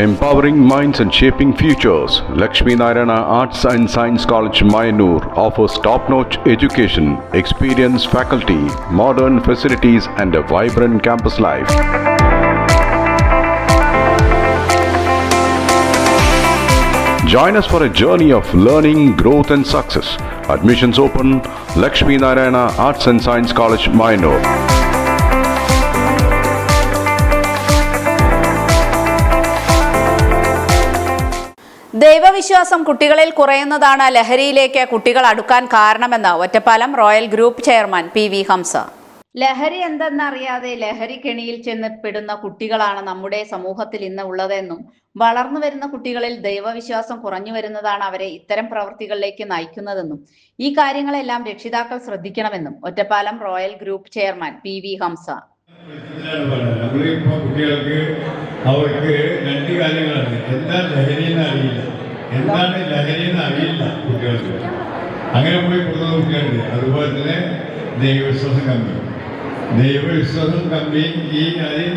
Empowering minds and shaping futures, Lakshmi Narayana Arts and Science College, Mayanur offers top-notch education, experienced faculty, modern facilities and a vibrant campus life. Join us for a journey of learning, growth and success. Admissions open, Lakshmi Narayana Arts and Science College, Mayanur. ദൈവവിശ്വാസം കുട്ടികളിൽ കുറയുന്നതാണ് ലഹരിയിലേക്ക് കുട്ടികൾ അടുക്കാൻ കാരണമെന്ന് Ottapalam Royal Group chairman P V. Hamza. ലഹരി എന്തെന്നറിയാതെ ലഹരി കെണിയിൽ ചെന്നപ്പെടുന്ന കുട്ടികളാണ് നമ്മുടെ സമൂഹത്തിൽ ഇന്ന് ഉള്ളതെന്നും വളർന്നു വരുന്ന കുട്ടികളിൽ ദൈവവിശ്വാസം കുറഞ്ഞു വരുന്നതാണ് അവരെ ഇത്തരം പ്രവൃത്തികളിലേക്ക് നയിക്കുന്നതെന്നും ഈ കാര്യങ്ങളെല്ലാം രക്ഷിതാക്കൾ ശ്രദ്ധിക്കണമെന്നും Ottapalam Royal Group chairman P V. Hamza. അവർക്ക് രണ്ട് കാര്യങ്ങളാണ്. എന്താണ് ലഹരി എന്ന് അറിയില്ല, എന്താണ് ലഹരി എന്ന് അറിയില്ല കുട്ടികൾക്ക്. അങ്ങനെ പോയി കൊടുക്കുന്ന കുട്ടികളുണ്ട്. അതുപോലെ തന്നെ ദൈവവിശ്വാസം ഈ അതിൽ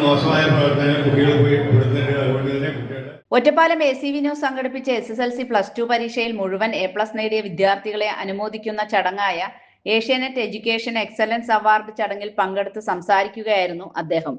മോശമായ പ്രവർത്തനം കുട്ടികൾ പോയി കൊടുത്തിട്ട് അതുകൊണ്ട് തന്നെ കുട്ടികളുടെ ഒറ്റപ്പാലം ACV ന്യൂസ് സംഘടിപ്പിച്ച SSLC +2 പരീക്ഷയിൽ മുഴുവൻ A+ നേടിയ വിദ്യാർത്ഥികളെ അനുമോദിക്കുന്ന ചടങ്ങായ ഏഷ്യാനെറ്റ് എഡ്യൂക്കേഷൻ എക്സലൻസ് അവാർഡ് ചടങ്ങിൽ പങ്കെടുത്ത് സംസാരിക്കുകയായിരുന്നു അദ്ദേഹം.